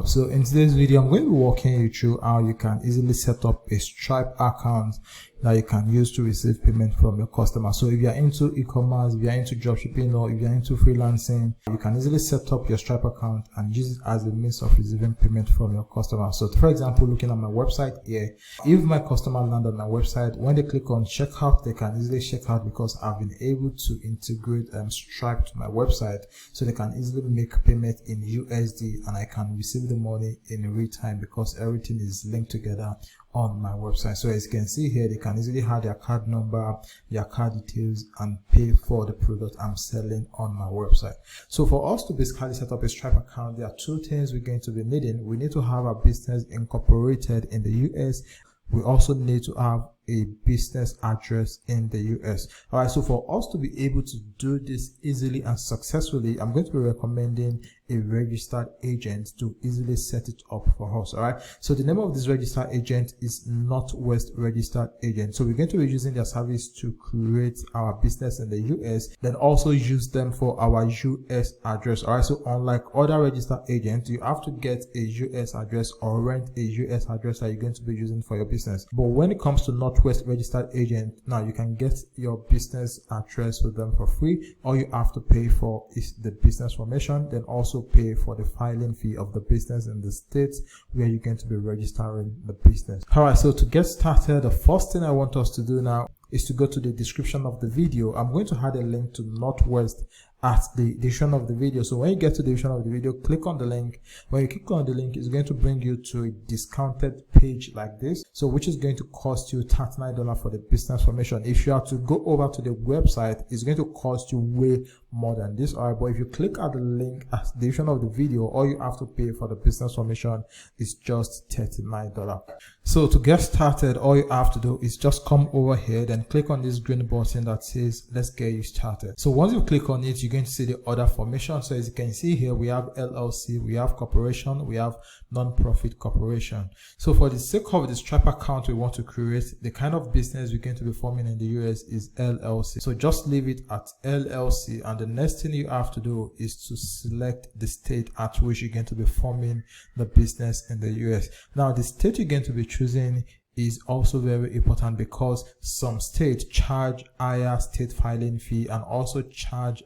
So in today's video, I'm going to be walking you through how you can easily set up a Stripe account that you can use to receive payment from your customers. So if you're into e-commerce, if you're into dropshipping, or if you're into freelancing, you can easily set up your Stripe account and use it as a means of receiving payment from your customers. So for example, looking at my website here, if my customer land on my website, when they click on checkout, they can easily check out because I've been able to integrate Stripe to my website, so they can easily make payment in USD and I can receive the money in real time because everything is linked together on my website. So as you can see here, they can easily have their card number, their card details, and pay for the product I'm selling on my website. So for us to basically set up a Stripe account, there are two things we're going to be needing. We need to have our business incorporated in the US. We also need to have a business address in the US. All right, so for us to be able to do this easily and successfully, I'm going to be recommending a registered agent to easily set it up for us. All right, so the name of this registered agent is Northwest Registered Agent. So we're going to be using their service to create our business in the US, then also use them for our US address. All right, so unlike other registered agents, you have to get a US address or rent a US address that you're going to be using for your business. But when it comes to Northwest Registered Agent, now you can get your business address with them for free. All you have to pay for is the business formation, then also pay for the filing fee of the business in the states where you're going to be registering the business. All right, so to get started, the first thing I want us to do now is to go to the description of the video. I'm going to add a link to Northwest at the description of the video. So when you get to the description of the video, click on the link. When you click on the link, it's going to bring you to a discounted page like this, so which is going to cost you $39 for the business formation. If you have to go over to the website, it's going to cost you way more than this. All right, but if you click at the link at the description of the video, all you have to pay for the business formation is just $39. So to get started, all you have to do is just come over here, then click on this green button that says let's get you started. So once you click on it, you're going to see the other formation. So as you can see here, we have LLC, we have corporation, we have non-profit corporation. So for the sake of the Stripe account we want to create, the kind of business we're going to be forming in the US is LLC. So just leave it at LLC, and the next thing you have to do is to select the state at which you're going to be forming the business in the US. Now the state you're going to be choosing is also very important because some states charge higher state filing fee and also charge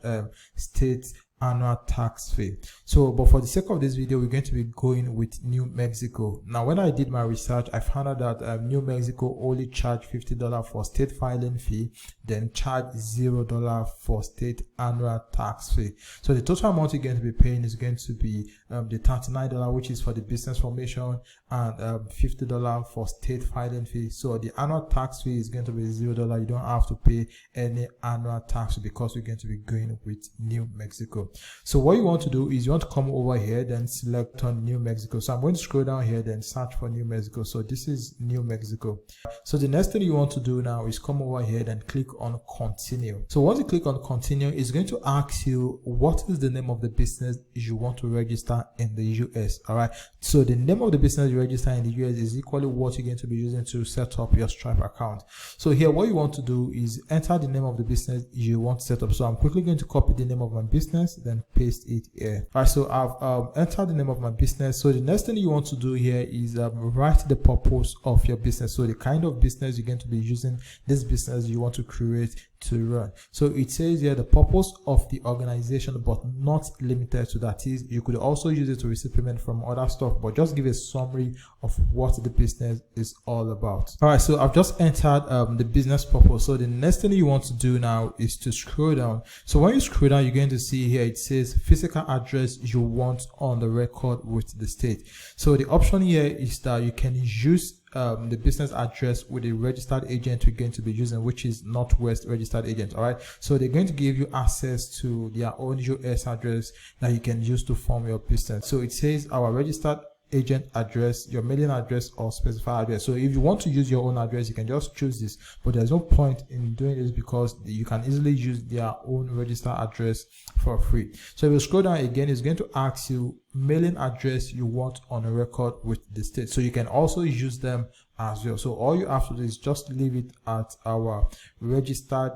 state annual tax fee. So but for the sake of this video, we're going to be going with New Mexico. Now when I did my research, I found out that New Mexico only charge $50 for state filing fee, then charge $0 for state annual tax fee. So the total amount you're going to be paying is going to be the $39, which is for the business formation, and $50 for state filing fee. So the annual tax fee is going to be $0. You don't have to pay any annual tax because we're going to be going with New Mexico. So what you want to do is you want to come over here, then select on New Mexico. So I'm going to scroll down here, then search for New Mexico. So this is New Mexico. So the next thing you want to do now is come over here, then click on continue. So once you click on continue, it's going to ask you what is the name of the business you want to register in the US. All right, so the name of the business you register in the US is equally what you're going to be using to set up your Stripe account. So here what you want to do is enter the name of the business you want to set up. So I'm quickly going to copy the name of my business, then paste it here. All right, so I've entered the name of my business. So the next thing you want to do here is write the purpose of your business. So the kind of business you're going to be using this business you want to create to run. So it says here the purpose of the organization, but not limited to that. Is you could also use it to receive payment from other stuff, but just give a summary of what the business is all about. All right, so I've just entered the business purpose. So the next thing you want to do now is to scroll down. So when you scroll down, you're going to see here it says physical address you want on the record with the state. So the option here is that you can use the business address with a registered agent you're going to be using, which is Northwest Registered Agent. All right, so they're going to give you access to their own US address that you can use to form your business. So it says our registered agent address, your mailing address, or specified address. So if you want to use your own address, you can just choose this, but there's no point in doing this because you can easily use their own registered address for free. So if you scroll down again, it's going to ask you mailing address you want on a record with the state. So you can also use them as well. So all you have to do is just leave it at our registered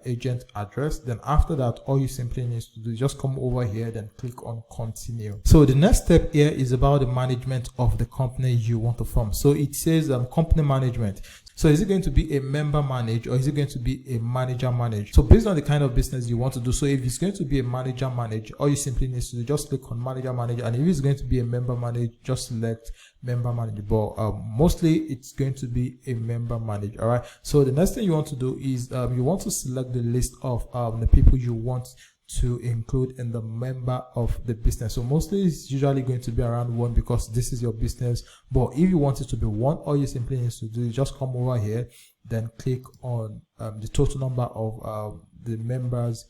agent address. Then after that, all you simply need to do is just come over here, then click on continue. So the next step here is about the management of the company you want to form. So it says company management. So is it going to be a member manage, or is it going to be a manager manage? So based on the kind of business you want to do, so if it's going to be a manager manage, all you simply need to do, just click on manager manage. And if it's going to be a member manage, just select member manage. But mostly it's going to be a member manage. All right. So the next thing you want to do is you want to select the list of the people you want to include in the member of the business. So mostly it's usually going to be around 1 because this is your business. But if you want it to be 1, all you simply need to do is just come over here, then click on the total number of the members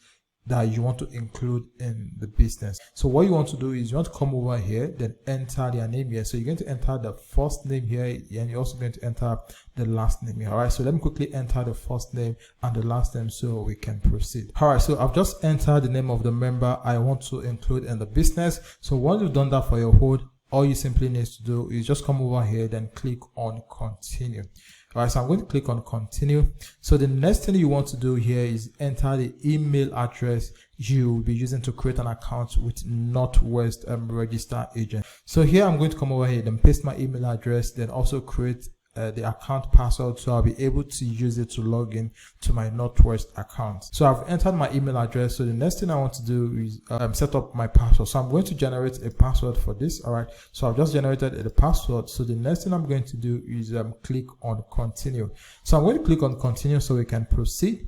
that you want to include in the business. So what you want to do is you want to come over here, then enter their name here. So you're going to enter the first name here, and you're also going to enter the last name here. All right, so let me quickly enter the first name and the last name so we can proceed. All right, so I've just entered the name of the member I want to include in the business. So once you've done that for your hold, all you simply need to do is just come over here, then click on continue. All right, so I'm going to click on continue. So the next thing you want to do here is enter the email address you will be using to create an account with Northwest Register Agent. So here I'm going to come over here, then paste my email address, then also create the account password, so I'll be able to use it to log in to my Northwest account. So I've entered my email address. So the next thing I want to do is set up my password. So I'm going to generate a password for this. All right, so I've just generated the password. So the next thing I'm going to do is click on continue. So I'm going to click on continue so we can proceed.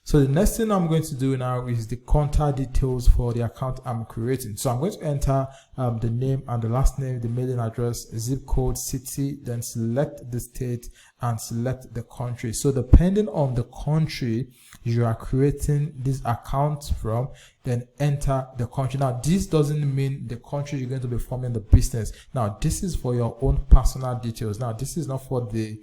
So the next thing I'm going to do now is the contact details for the account I'm creating. So I'm going to enter the name and the last name, the mailing address, zip code, city, then select the state and select the country. So depending on the country you are creating this account from, then enter the country. Now this doesn't mean the country you're going to be forming the business. Now this is for your own personal details. Now this is not for the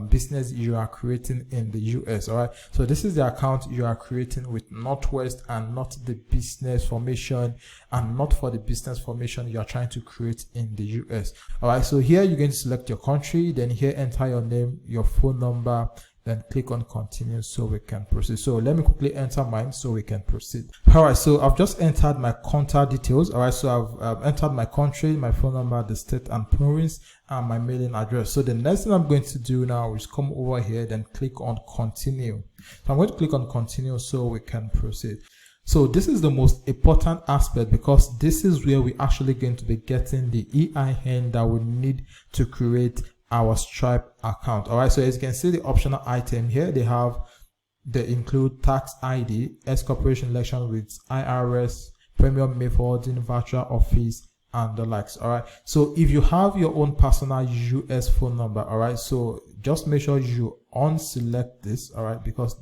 business you are creating in the US. All right, so this is the account you are creating with Northwest and not the business formation, and not for the business formation you are trying to create in the US. All right, so here you're going to select your country, then here enter your name, your phone number, then click on continue so we can proceed. So let me quickly enter mine so we can proceed. All right, so I've just entered my contact details. All right, so I've entered my country, my phone number, the state and province, and my mailing address. So the next thing I'm going to do now is come over here, then click on continue. So I'm going to click on continue so we can proceed. So this is the most important aspect, because this is where we're actually going to be getting the EIN that we need to create our Stripe account. All right, so as you can see, the optional item here, they include tax ID, S corporation election with IRS, premium mail forwarding, virtual office, and the likes. All right, so if you have your own personal US phone number, all right, so just make sure you unselect this, all right, because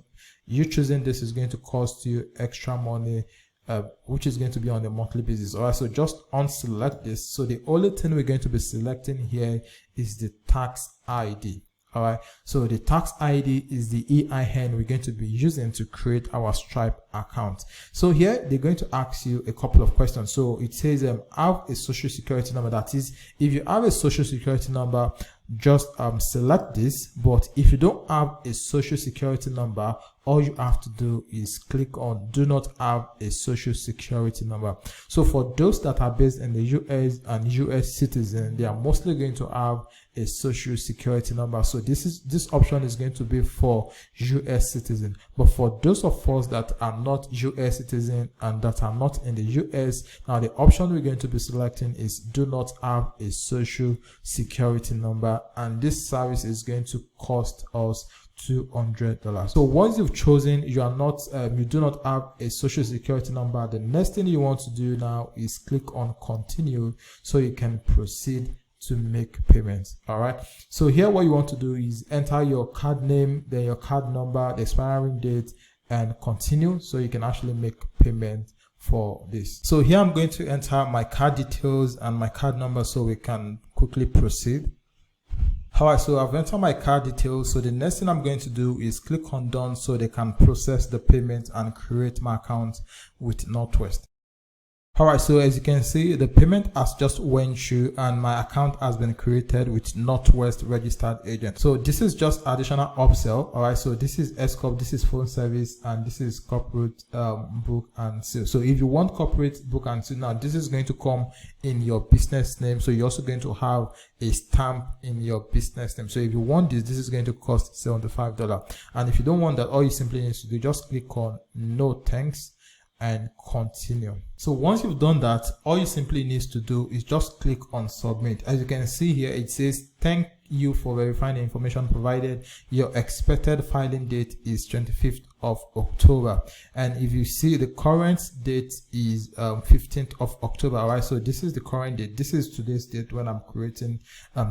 you choosing this is going to cost you extra money, which is going to be on a monthly basis. All right, so just unselect this. So the only thing we're going to be selecting here is the tax ID. All right, so the tax ID is the EIN we're going to be using to create our Stripe account. So here they're going to ask you a couple of questions. So it says have a social security number. That is, if you have a social security number, just select this. But if you don't have a social security number, all you have to do is click on do not have a social security number. So for those that are based in the US and US citizen, they are mostly going to have a social security number. So this option is going to be for US citizen. But for those of us that are not US citizen and that are not in the US, now the option we're going to be selecting is do not have a social security number, and this service is going to cost us $200. So once you've chosen you do not have a social security number, the next thing you want to do now is click on continue so you can proceed to make payments. All right, so here what you want to do is enter your card name, then your card number, the expiring date, and continue so you can actually make payment for this. So here I'm going to enter my card details and my card number so we can quickly proceed. All right, so I've entered my card details. So the next thing I'm going to do is click on done so they can process the payment and create my account with Northwest. All right, so as you can see, the payment has just went through and my account has been created with Northwest registered agent. So this is just additional upsell. All right, so this is S-Corp, this is phone service, and this is corporate book and sale. So if you want corporate book and sale, now this is going to come in your business name. So you're also going to have a stamp in your business name. So if you want this, this is going to cost $75. And if you don't want that, all you simply need to do, just click on no thanks and continue. So once you've done that, all you simply need to do is just click on submit. As you can see here, it says thank you for verifying the information provided. Your expected filing date is 25th of October, and if you see, the current date is 15th of October. All right, so this is the current date. This is today's date when I'm creating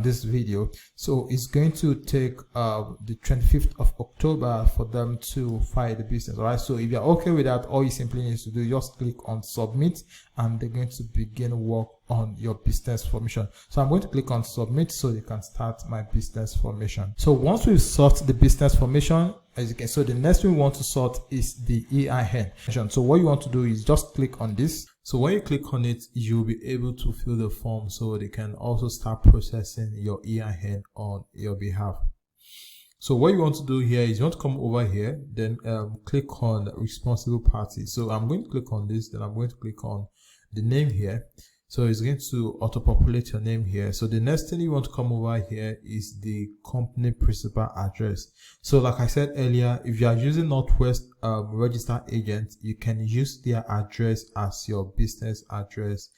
this video. So it's going to take the 25th of October for them to file the business. All right, so if you're okay with that, all you simply need to do, just click on submit, and they're going to begin work on your business formation. So I'm going to click on submit so you can start my business formation. So once we've sort the business formation, as you can, so the next thing we want to sort is the EIN. So what you want to do is just click on this. So when you click on it, you'll be able to fill the form so they can also start processing your EIN on your behalf. So what you want to do here is you want to come over here, then click on responsible party. So I'm going to click on this, then I'm going to click on the name here. So it's going to auto-populate your name here. So the next thing you want to come over here is the company principal address. So like I said earlier, if you are using Northwest registered agent, you can use their address as your business address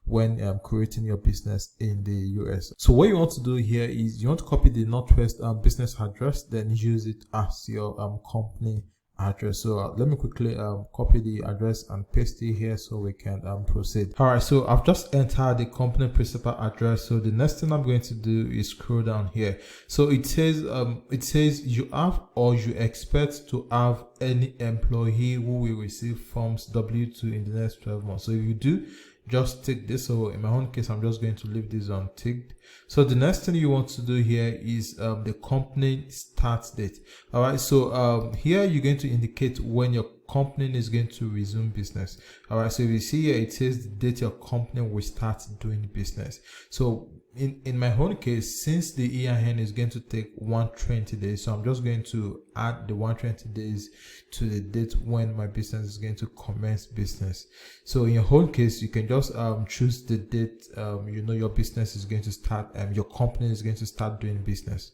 when creating your business in the US. So what you want to do here is you want to copy the Northwest business address, then use it as your company address. So let me quickly copy the address and paste it here so we can proceed. All right, so I've just entered the company principal address. So the next thing I'm going to do is scroll down here. So it says you have or you expect to have any employee who will receive forms W2 in the next 12 months. So if you do, just tick this. So in my own case, I'm just going to leave this unticked. So the next thing you want to do here is the company start date. All right, so here you're going to indicate when your company is going to resume business. All right, so if you see here, it says the date your company will start doing business. So in my own case, since the EIN is going to take 120 days, so I'm just going to add the 120 days to the date when my business is going to commence business. So in your own case, you can just choose the date you know your business is going to start, your company is going to start doing business.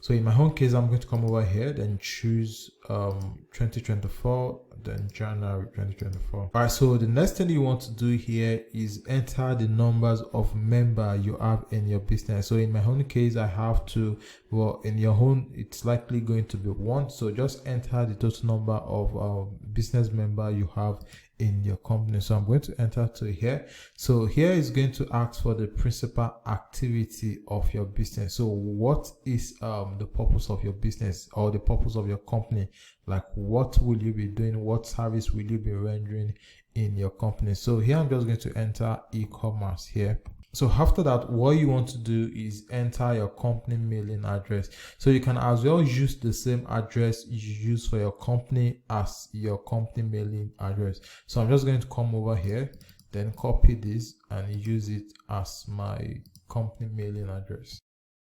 So in my own case, I'm going to come over here, then choose 2024, then January 2024. All right, so the next thing you want to do here is enter the numbers of members you have in your business. So in my own case, I have to, well, in your own, it's likely going to be 1. So just enter the total number of business members you have in your company. So I'm going to enter to here. So here is going to ask for the principal activity of your business. So what is the purpose of your business or the purpose of your company? Like, what will you be doing? What service will you be rendering in your company? So here I'm just going to enter e-commerce here. So after that, what you want to do is enter your company mailing address. So you can as well use the same address you use for your company as your company mailing address. So I'm just going to come over here, then copy this and use it as my company mailing address.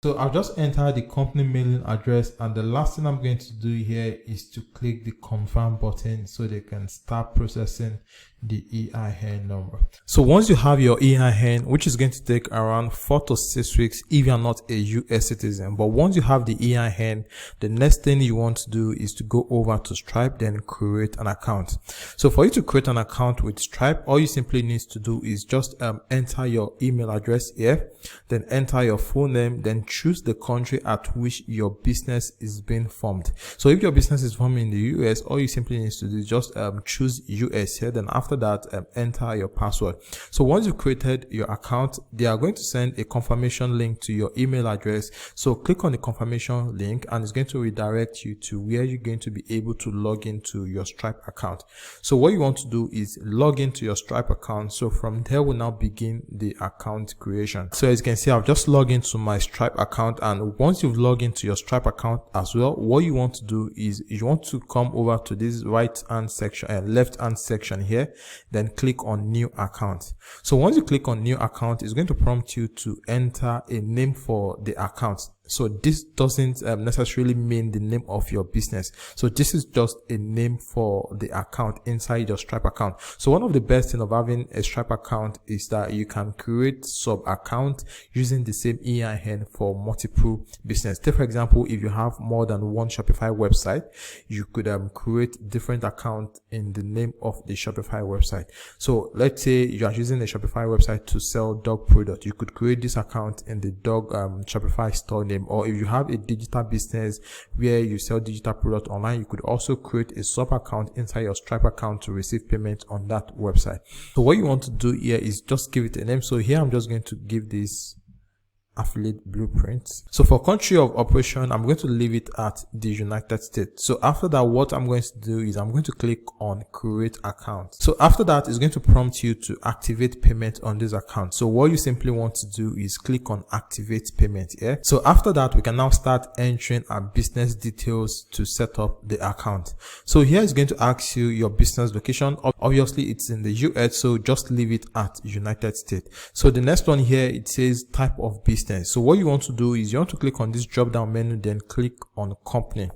So I've just entered the company mailing address, and the last thing I'm going to do here is to click the confirm button so they can start processing the EIN number. So once you have your EIN, which is going to take around 4 to 6 weeks if you're not a US citizen, but once you have the EIN, the next thing you want to do is to go over to Stripe, then create an account. So for you to create an account with Stripe, all you simply need to do is just enter your email address here, then enter your full name, then choose the country at which your business is being formed. So if your business is formed in the US, all you simply need to do is just choose US here, then after that enter your password. So once you've created your account, they are going to send a confirmation link to your email address. So click on the confirmation link and it's going to redirect you to where you're going to be able to log into your Stripe account. So what you want to do is log into your Stripe account. So from there we'll now begin the account creation. So as you can see, I've just logged into my Stripe account, and once you've logged into your Stripe account as well, what you want to do is you want to come over to this right hand section and left hand section here. then click on new account. So once you click on new account, it's going to prompt you to enter a name for the account. So this doesn't necessarily mean the name of your business. So this is just a name for the account inside your Stripe account. So one of the best things of having a Stripe account is that you can create sub account using the same EIN for multiple business. Take for example, if you have more than one Shopify website, you could create different account in the name of the Shopify website. So let's say you are using a Shopify website to sell dog product. You could create this account in the dog Shopify store name. Or if you have a digital business where you sell digital product online, you could also create a sub account inside your Stripe account to receive payment on that website. So what you want to do here is just give it a name. So here I'm just going to give this affiliate blueprint. So for country of operation, I'm going to leave it at the United States. So after that, what I'm going to do is I'm going to click on create account. So after that, it's going to prompt you to activate payment on this account. So what you simply want to do is click on activate payment here. So after that, we can now start entering our business details to set up the account. So here it's going to ask you your business location. Obviously it's in the US, so just leave it at United States. So the next one here, it says type of business. So what you want to do is you want to click on this drop down menu, then click on company.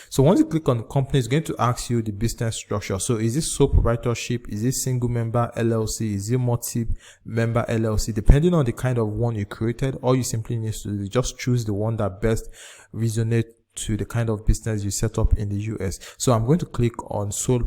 So once you click on company, it's going to ask you the business structure. So is this sole proprietorship? Is it single member LLC? Is it multi-member LLC? Depending on the kind of one you created, all you simply need to do is just choose the one that best resonates to the kind of business you set up in the US. So I'm going to click on sole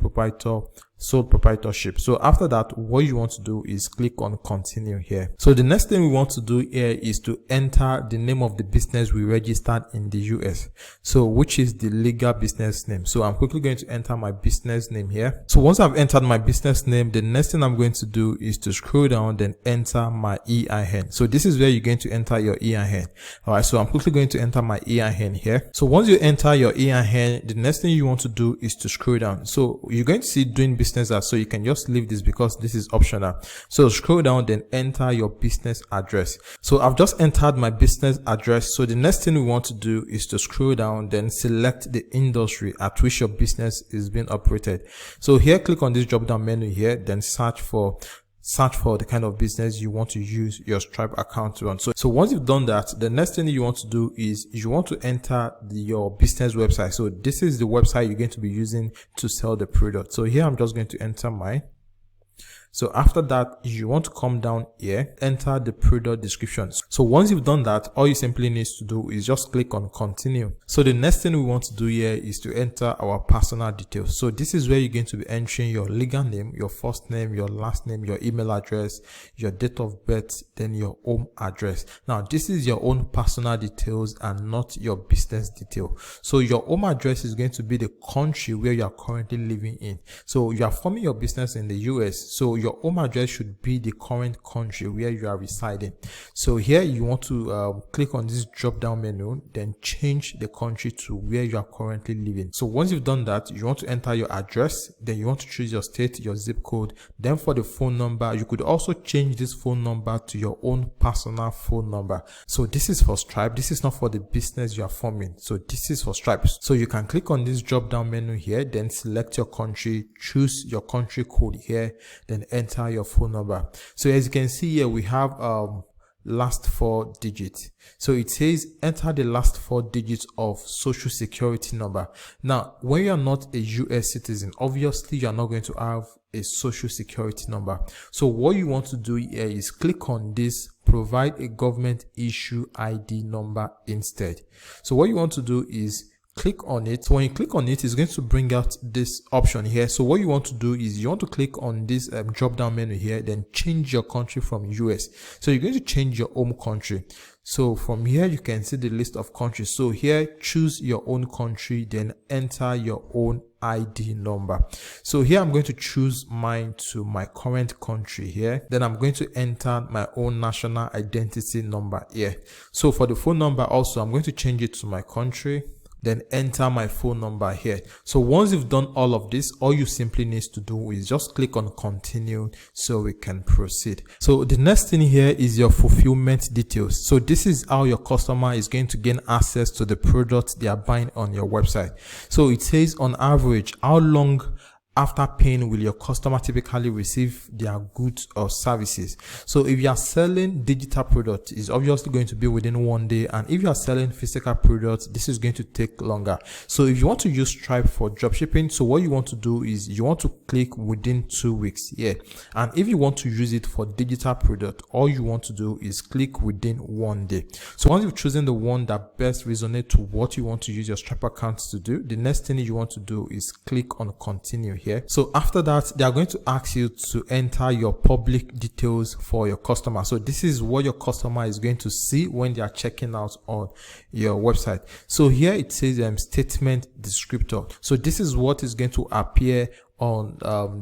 proprietorship. So after that, what you want to do is click on continue here. So the next thing we want to do here is to enter the name of the business we registered in the US. So which is the legal business name. So I'm quickly going to enter my business name here. So once I've entered my business name, the next thing I'm going to do is to scroll down, then enter my EIN. So this is where you're going to enter your EIN. All right. So I'm quickly going to enter my EIN here. So once you enter your EIN, the next thing you want to do is to scroll down. So you're going to see doing business as, so you can just leave this because this is optional. So scroll down, then enter your business address. So I've just entered my business address. So the next thing we want to do is to scroll down, then select the industry at which your business is being operated. So here, click on this drop down menu here, then search for the kind of business you want to use your Stripe account to run. So once you've done that, the next thing you want to do is you want to enter your business website. So this is the website you're going to be using to sell the product. So here I'm just going to enter mine. So after that, you want to come down here, enter the product description. So once you've done that, all you simply need to do is just click on continue. So the next thing we want to do here is to enter our personal details. So this is where you're going to be entering your legal name, your first name, your last name, your email address, your date of birth, then your home address. Now, this is your own personal details and not your business detail. So your home address is going to be the country where you are currently living in. So you are forming your business in the US. So your home address should be the current country where you are residing. So here you want to click on this drop down menu, then change the country to where you are currently living. So once you've done that, you want to enter your address, then you want to choose your state, your zip code. Then for the phone number, you could also change this phone number to your own personal phone number. So this is for Stripe. This is not for the business you are forming. So this is for Stripe. So you can click on this drop down menu here, then select your country, choose your country code here, then enter your phone number. So as you can see here, we have last 4 digits. So it says enter the last 4 digits of social security number. Now, when you are not a US citizen, obviously you are not going to have a social security number. So what you want to do here is click on this, provide a government issue ID number instead. So what you want to do is click on it. So when you click on it, it's going to bring out this option here. So what you want to do is you want to click on this drop down menu here, then change your country from US. So you're going to change your home country. So from here, you can see the list of countries. So here, choose your own country, then enter your own ID number. So here, I'm going to choose mine to my current country here. Then I'm going to enter my own national identity number here. So for the phone number also, I'm going to change it to my country, then enter my phone number here. So once you've done all of this, all you simply need to do is just click on continue so we can proceed. So the next thing here is your fulfillment details. So this is how your customer is going to gain access to the product they are buying on your website. So it says on average, how long after paying will your customer typically receive their goods or services. So if you are selling digital products, it's obviously going to be within 1 day, and if you are selling physical products, this is going to take longer. So if you want to use Stripe for dropshipping, so what you want to do is you want to click within 2 weeks here. And if you want to use it for digital product, all you want to do is click within 1 day. So once you've chosen the one that best resonates to what you want to use your Stripe account to do, the next thing you want to do is click on continue here. So after that, they are going to ask you to enter your public details for your customer. So this is what your customer is going to see when they are checking out on your website. So here it says statement descriptor. So this is what is going to appear on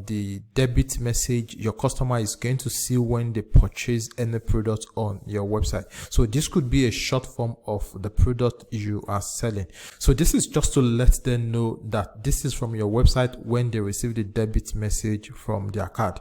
the debit message your customer is going to see when they purchase any product on your website. So this could be a short form of the product you are selling. So this is just to let them know that this is from your website when they receive the debit message from their card.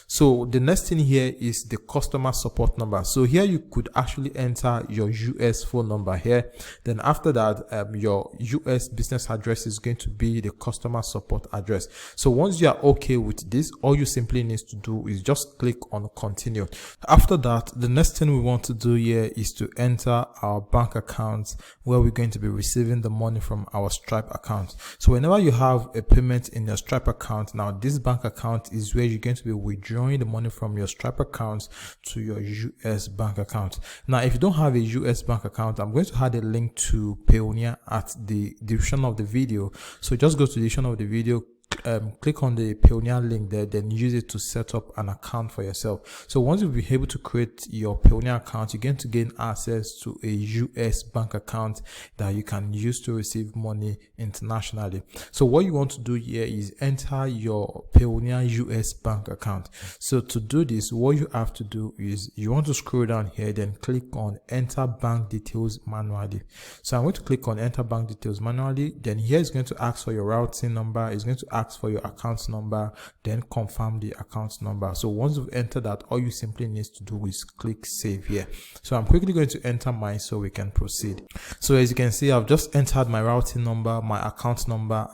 So the next thing here is the customer support number. So here you could actually enter your US phone number here. Then after that, your US business address is going to be the customer support address. So once you are okay with this, all you simply need to do is just click on continue. After that, the next thing we want to do here is to enter our bank account where we're going to be receiving the money from our Stripe account. So whenever you have a payment in your Stripe account, now this bank account is where you're going to be withdrawing the money from your Stripe account to your US bank account. Now, if you don't have a US bank account, I'm going to add a link to Payoneer at the description of the video. So just go to the description of the video, click on the Payoneer link there, then use it to set up an account for yourself. So once you'll be able to create your Payoneer account, you're going to gain access to a US bank account that you can use to receive money internationally. So what you want to do here is enter your Payoneer US bank account. So to do this, what you have to do is you want to scroll down here, then click on enter bank details manually. So I'm going to click on enter bank details manually. Then here it's going to ask for your routing number. It's going to ask for your account number, then confirm the account number. So once you've entered that, all you simply need to do is click save here. So I'm quickly going to enter mine so we can proceed. So as you can see, I've just entered my routing number, my account number,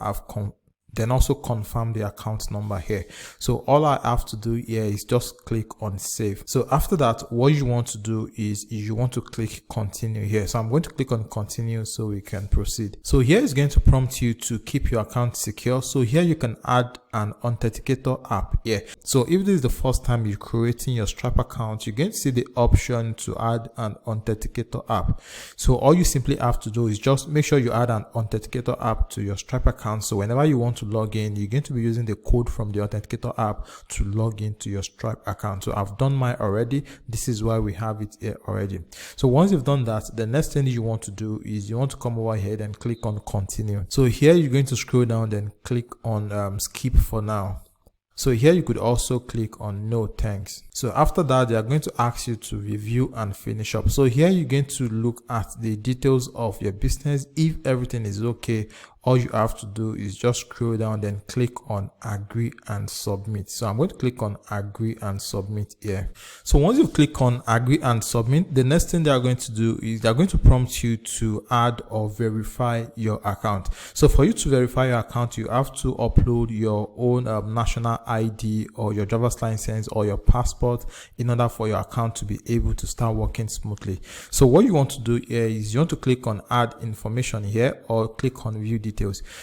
then also confirm the account number here. So all I have to do here is just click on save. So after that, what you want to do is you want to click continue here. So I'm going to click on continue so we can proceed. So here is going to prompt you to keep your account secure. So here you can add an authenticator app here. So if this is the first time you're creating your Stripe account, you're going to see the option to add an authenticator app. So all you simply have to do is just make sure you add an authenticator app to your Stripe account. So whenever you want to log in, you're going to be using the code from the authenticator app to log into your Stripe account. So I've done mine already. This is why we have it here already. So once you've done that, the next thing you want to do is you want to come over here and click on continue. So here you're going to scroll down, then click on skip for now. So here you could also click on no thanks. So after that, they are going to ask you to review and finish up. So here you're going to look at the details of your business. If everything is okay, all you have to do is just scroll down, then click on agree and submit. So I'm going to click on agree and submit here. So once you click on agree and submit, the next thing they are going to do is they're going to prompt you to add or verify your account. So for you to verify your account, you have to upload your own national ID or your driver's license or your passport in order for your account to be able to start working smoothly. So what you want to do here is you want to click on add information here or click on view details.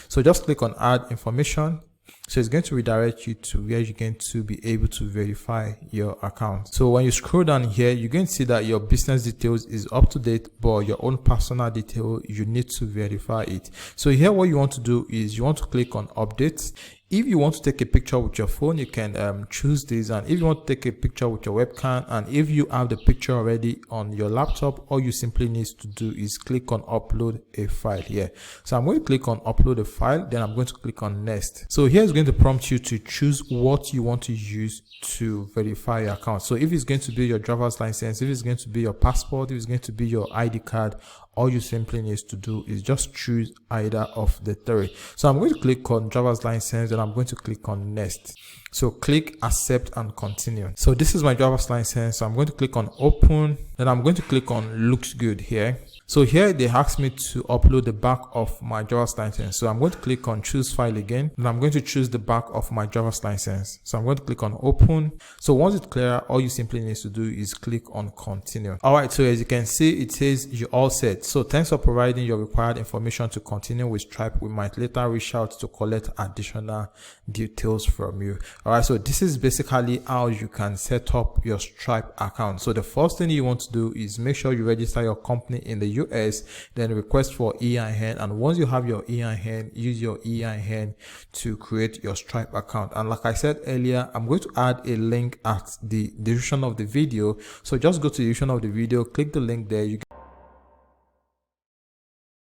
So just click on add information. So it's going to redirect you to where you're going to be able to verify your account. So when you scroll down here, you're going to see that your business details is up to date, but your own personal detail, you need to verify it. So here what you want to do is you want to click on updates. If you want to take a picture with your phone, you can choose this, and if you want to take a picture with your webcam, and if you have the picture already on your laptop, all you simply need to do is click on upload a file here. So I'm going to click on upload a file, then I'm going to click on next. So here is going to prompt you to choose what you want to use to verify your account. So if it's going to be your driver's license, if it's going to be your passport, if it's going to be your ID card, all you simply need to do is just choose either of the three. So I'm going to click on driver's license, and I'm going to click on next. So click accept and continue. So this is my driver's license. So I'm going to click on open, then I'm going to click on looks good here. So here they asked me to upload the back of my driver's license. So I'm going to click on choose file again, and I'm going to choose the back of my driver's license. So I'm going to click on open. So once it's clear, all you simply need to do is click on continue. All right, so as you can see, it says you're all set. So thanks for providing your required information to continue with Stripe. We might later reach out to collect additional details from you. All right, so this is basically how you can set up your Stripe account. So the first thing you want to do is make sure you register your company in the US, then request for EIN, and once you have your EIN, use your EIN to create your Stripe account. And like I said earlier, I'm going to add a link at the description of the video. So just go to the description of the video, click the link there.